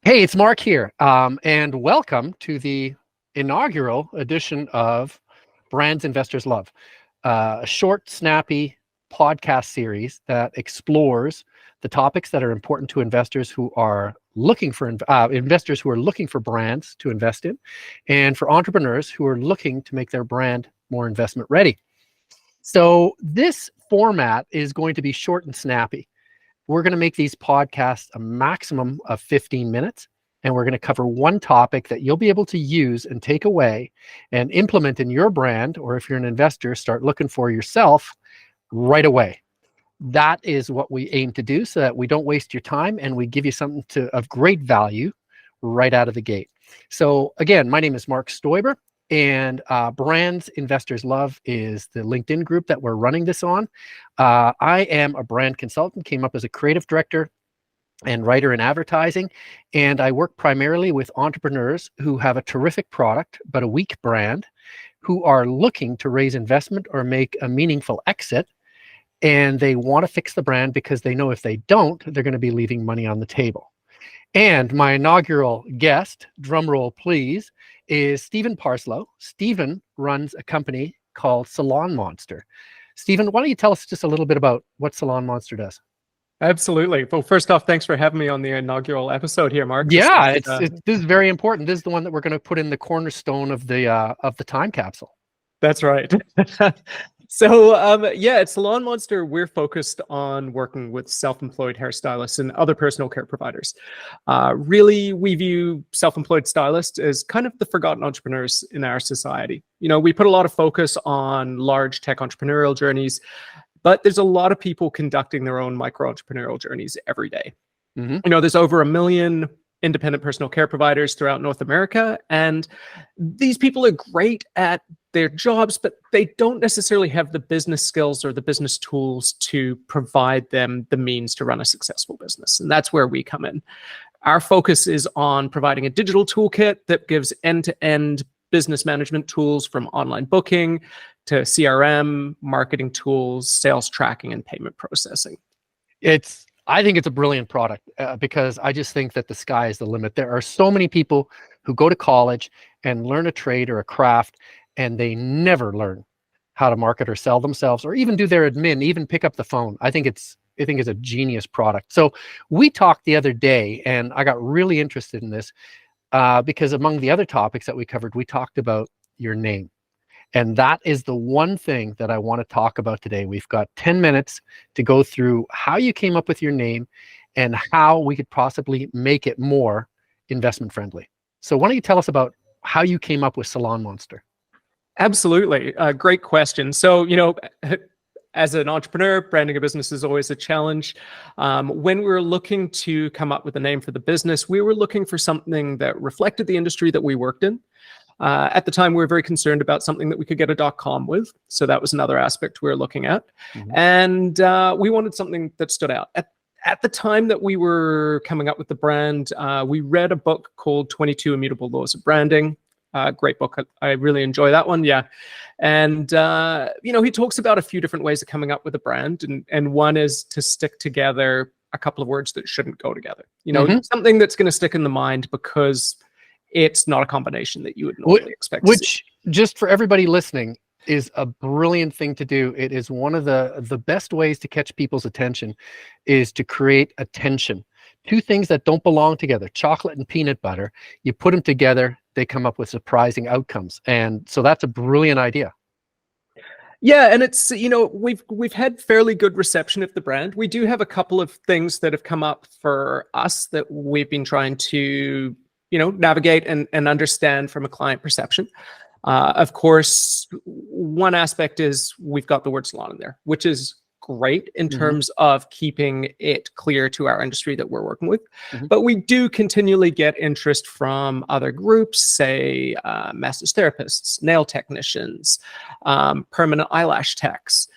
Hey, it's Mark here, and welcome to the inaugural edition of Brands Investors Love, a short, snappy podcast series that explores the topics that are important to investors who are looking for investors who are looking for brands to invest in, and for entrepreneurs who are looking to make their brand more investment ready. So this format is going to be short and snappy. We're going to make these podcasts a maximum of 15 minutes, and we're going to cover one topic that you'll be able to use and take away and implement in your brand, or if you're an investor, start looking for yourself right away. That is what we aim to do so that we don't waste your time and we give you something of great value right out of the gate. So again, my name is Mark Stoiber. And Brands Investors Love is the LinkedIn group that we're running this on. I am a brand consultant, came up as a creative director and writer in advertising. And I work primarily with entrepreneurs who have a terrific product, but a weak brand, who are looking to raise investment or make a meaningful exit. And they want to fix the brand because they know if they don't, they're going to be leaving money on the table. And my inaugural guest, drumroll please, is Stephen Parslow. Stephen runs a company called SalonMonster. Stephen, why don't you tell us just a little bit about what SalonMonster does? Absolutely. Well, first off, thanks for having me on the inaugural episode here, Mark. Yeah, this is very important. This is the one that we're going to put in the cornerstone of the time capsule. That's right. So at SalonMonster, we're focused on working with self-employed hairstylists and other personal care providers. Really, we view self-employed stylists as kind of the forgotten entrepreneurs in our society. You know, we put a lot of focus on large tech entrepreneurial journeys, but there's a lot of people conducting their own micro-entrepreneurial journeys every day. Mm-hmm. You know, there's over 1 million independent personal care providers throughout North America, and these people are great at their jobs, but they don't necessarily have the business skills or the business tools to provide them the means to run a successful business. And that's where we come in. Our focus is on providing a digital toolkit that gives end-to-end business management tools, from online booking to CRM, marketing tools, sales tracking, and payment processing. I think it's a brilliant product because I just think that the sky is the limit. There are so many people who go to college and learn a trade or a craft, and they never learn how to market or sell themselves, or even do their admin, even pick up the phone. I think it's a genius product. So we talked the other day, and I got really interested in this because among the other topics that we covered, we talked about your name. And that is the one thing that I want to talk about today. We've got 10 minutes to go through how you came up with your name and how we could possibly make it more investment friendly. So why don't you tell us about how you came up with SalonMonster? Absolutely. Great question. So, you know, as an entrepreneur, branding a business is always a challenge. When we were looking to come up with a name for the business, we were looking for something that reflected the industry that we worked in. At the time, we were very concerned about something that we could get a .com with. So that was another aspect we were looking at. Mm-hmm. And we wanted something that stood out. At the time that we were coming up with the brand, we read a book called 22 Immutable Laws of Branding. Great book. I really enjoy that one. Yeah. And, you know, he talks about a few different ways of coming up with a brand. And one is to stick together a couple of words that shouldn't go together. You know, mm-hmm. something that's going to stick in the mind because it's not a combination that you would normally expect to see. Just for everybody listening, is a brilliant thing to do. It is one of the best ways to catch people's attention, is to create a tension. Two things that don't belong together, chocolate and peanut butter, you put them together, they come up with surprising outcomes. And so that's a brilliant idea. Yeah, and it's, you know, we've had fairly good reception of the brand. We do have a couple of things that have come up for us that we've been trying to, you know, navigate and understand from a client perception. Of course, one aspect is we've got the word salon in there, which is great in mm-hmm. terms of keeping it clear to our industry that we're working with. Mm-hmm. But we do continually get interest from other groups, say massage therapists, nail technicians, permanent eyelash techs,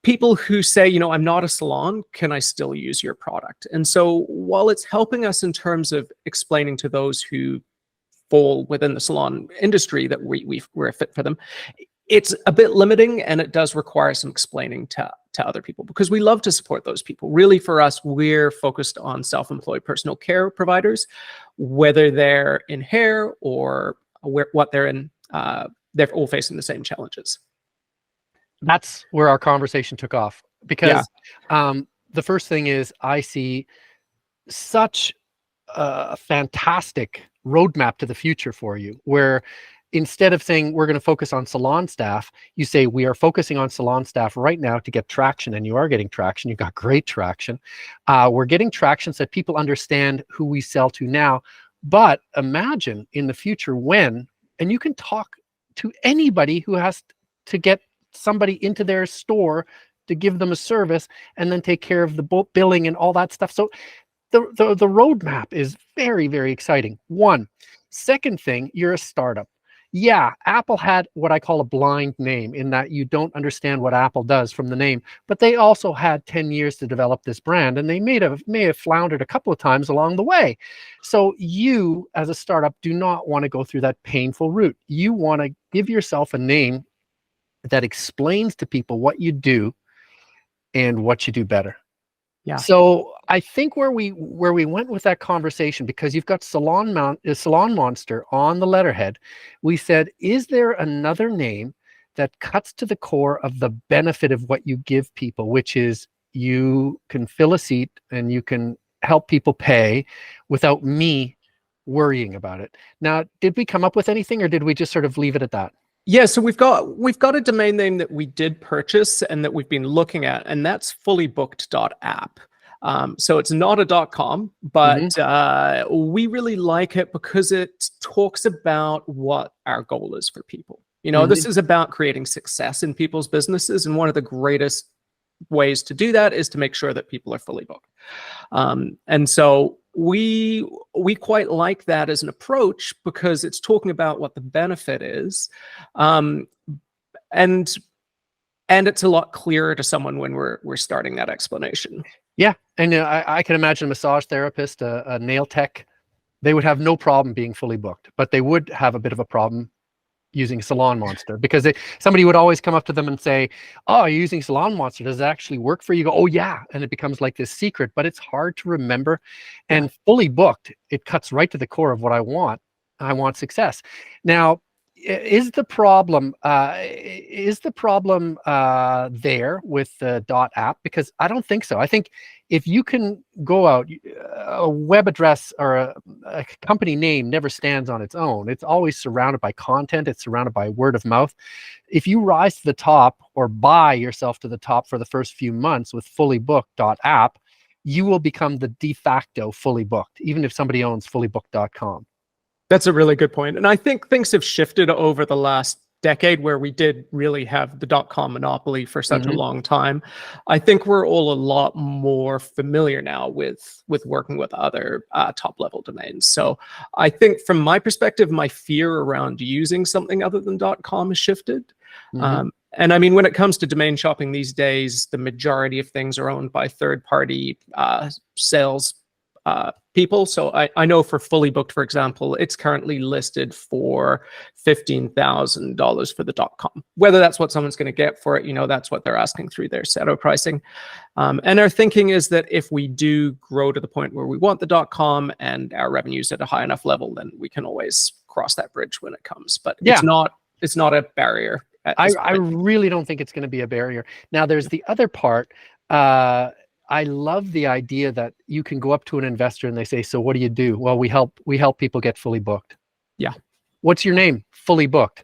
people who say, you know, I'm not a salon, can I still use your product? And so while it's helping us in terms of explaining to those who fall within the salon industry that we're a fit for them, it's a bit limiting, and it does require some explaining to other people, because we love to support those people. Really, for us, we're focused on self-employed personal care providers, whether they're in hair or what they're in. They're all facing the same challenges. That's where our conversation took off, because Yeah. The first thing is I see such a fantastic roadmap to the future for you, where instead of saying we're going to focus on salon staff, you say we are focusing on salon staff right now to get traction, and you are getting traction. You got great traction. We're getting traction so that people understand who we sell to now. But imagine in the future when, and you can talk to anybody who has to get somebody into their store to give them a service and then take care of the billing and all that stuff. So the roadmap is very, very exciting. One. Second thing, you're a startup. Yeah, Apple had what I call a blind name, in that you don't understand what Apple does from the name, but they also had 10 years to develop this brand, and they may have floundered a couple of times along the way. So you, as a startup, do not want to go through that painful route. You want to give yourself a name that explains to people what you do and what you do better. Yeah. So I think where we went with that conversation, because you've got SalonMonster on the letterhead, we said, is there another name that cuts to the core of the benefit of what you give people, which is you can fill a seat and you can help people pay without me worrying about it. Now, did we come up with anything, or did we just sort of leave it at that? Yeah, so we've got a domain name that we did purchase and that we've been looking at, and that's fullybooked.app. So it's not a .com, but we really like it because it talks about what our goal is for people. You know, this is about creating success in people's businesses, and one of the greatest ways to do that is to make sure that people are fully booked. And so we quite like that as an approach, because it's talking about what the benefit is, and it's a lot clearer to someone when we're starting that explanation. Yeah, and I can imagine a massage therapist, a nail tech, they would have no problem being fully booked, but they would have a bit of a problem using SalonMonster, because somebody would always come up to them and say, oh, you're using SalonMonster, does it actually work for you? You go, oh yeah, and it becomes like this secret, but it's hard to remember. And fully booked, it cuts right to the core of what I want. I want success. Now, is the problem there with the .app? Because I don't think so. I think if you can go out, a web address or a company name never stands on its own. It's always surrounded by content. It's surrounded by word of mouth. If you rise to the top, or buy yourself to the top for the first few months with fullybooked.app, you will become the de facto fully booked, even if somebody owns fullybooked.com. That's a really good point. And I think things have shifted over the last decade, where we did really have the .com monopoly for such a long time. I think we're all a lot more familiar now with working with other top level domains. So I think from my perspective, my fear around using something other than .com has shifted. And I mean, when it comes to domain shopping these days, the majority of things are owned by third-party sales people. So I know for Fully Booked, for example, it's currently listed for $15,000 for the .com. Whether that's what someone's going to get for it, you know, that's what they're asking through their Seto pricing. And our thinking is that if we do grow to the point where we want the .com and our revenues at a high enough level, then we can always cross that bridge when it comes. But it's not a barrier. I really don't think it's going to be a barrier. Now, there's the other part. I love the idea that you can go up to an investor and they say, so what do you do? Well, we help people get fully booked. Yeah. What's your name? Fully booked.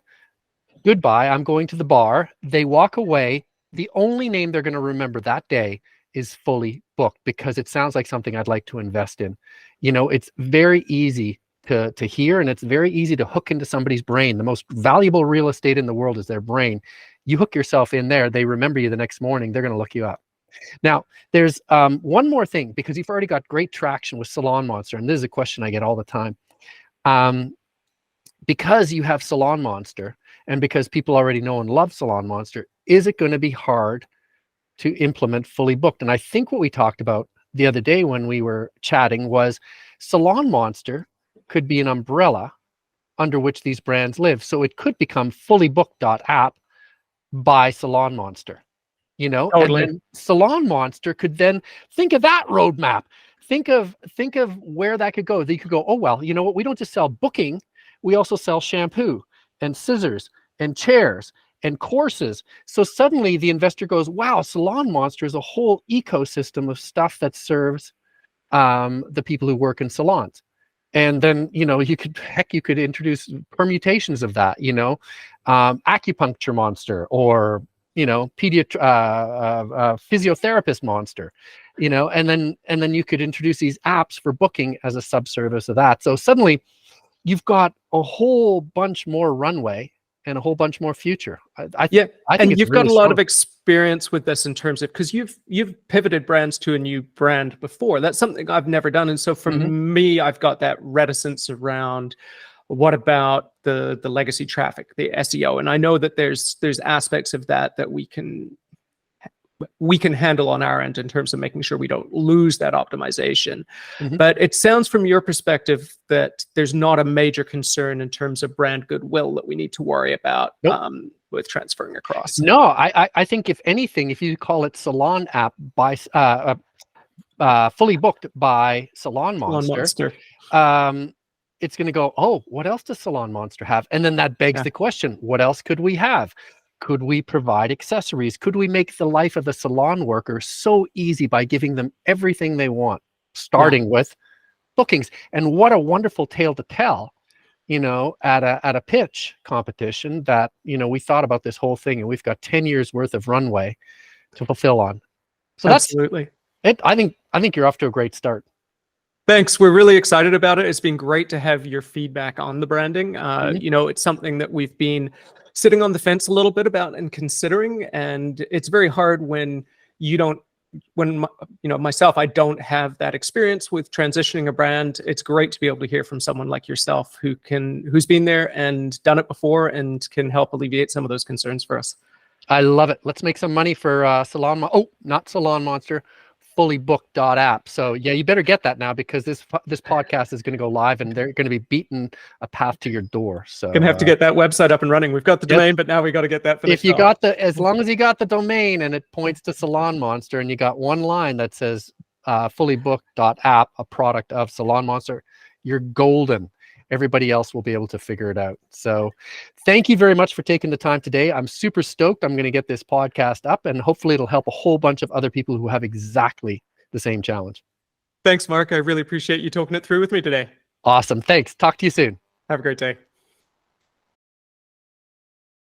Goodbye. I'm going to the bar. They walk away. The only name they're going to remember that day is fully booked, because it sounds like something I'd like to invest in. You know, it's very easy to hear, and it's very easy to hook into somebody's brain. The most valuable real estate in the world is their brain. You hook yourself in there, they remember you the next morning, they're going to look you up. Now, there's one more thing, because you've already got great traction with SalonMonster, and this is a question I get all the time. Because you have SalonMonster, and because people already know and love SalonMonster, is it going to be hard to implement fully booked? And I think what we talked about the other day when we were chatting was SalonMonster could be an umbrella under which these brands live. So it could become fullybooked.app, by SalonMonster, you know, Totally. and then SalonMonster could then think of that roadmap. Think of where that could go. They could go, oh, well, you know what? We don't just sell booking. We also sell shampoo and scissors and chairs and courses. So suddenly the investor goes, wow, SalonMonster is a whole ecosystem of stuff that serves the people who work in salons. And then, you know, you could introduce permutations of that, you know, acupuncture monster, or, you know, physiotherapist monster, you know, and then you could introduce these apps for booking as a subservice of that. So suddenly you've got a whole bunch more runway and a whole bunch more future. I think and you've got really a lot strong. of experience with this in terms of, because you've pivoted brands to a new brand before. That's something I've never done, and so for me, I've got that reticence around what about the legacy traffic, the SEO, and I know that there's aspects of that we can handle on our end in terms of making sure we don't lose that optimization. But it sounds from your perspective that there's not a major concern in terms of brand goodwill that we need to worry about with transferring across. No, I think if anything, if you call it Salon app by fully booked by SalonMonster, it's going to go, oh, what else does SalonMonster have? And then that begs the question, what else could we have? Could we provide accessories? Could we make the life of the salon worker so easy by giving them everything they want, starting with bookings? And what a wonderful tale to tell, you know, at a pitch competition that, you know, we thought about this whole thing and we've got 10 years worth of runway to fulfill on. So absolutely. That's it. I think you're off to a great start. Thanks. We're really excited about it. It's been great to have your feedback on the branding. You know, it's something that we've been sitting on the fence a little bit about and considering, and it's very hard when you don't, you know, myself, I don't have that experience with transitioning a brand. It's great to be able to hear from someone like yourself who's been there and done it before and can help alleviate some of those concerns for us. I love it. Let's make some money for not SalonMonster, fullybooked.app. So yeah, you better get that now, because this podcast is going to go live and they're going to be beating a path to your door. So gonna have to get that website up and running. We've got the domain, but now we got to get that finished. If you got as long as you got the domain and it points to SalonMonster and you got one line that says fullybooked.app, a product of SalonMonster, you're golden. Everybody else will be able to figure it out. So thank you very much for taking the time today. I'm super stoked. I'm going to get this podcast up and hopefully it'll help a whole bunch of other people who have exactly the same challenge. Thanks, Mark. I really appreciate you talking it through with me today. Awesome. Thanks. Talk to you soon. Have a great day.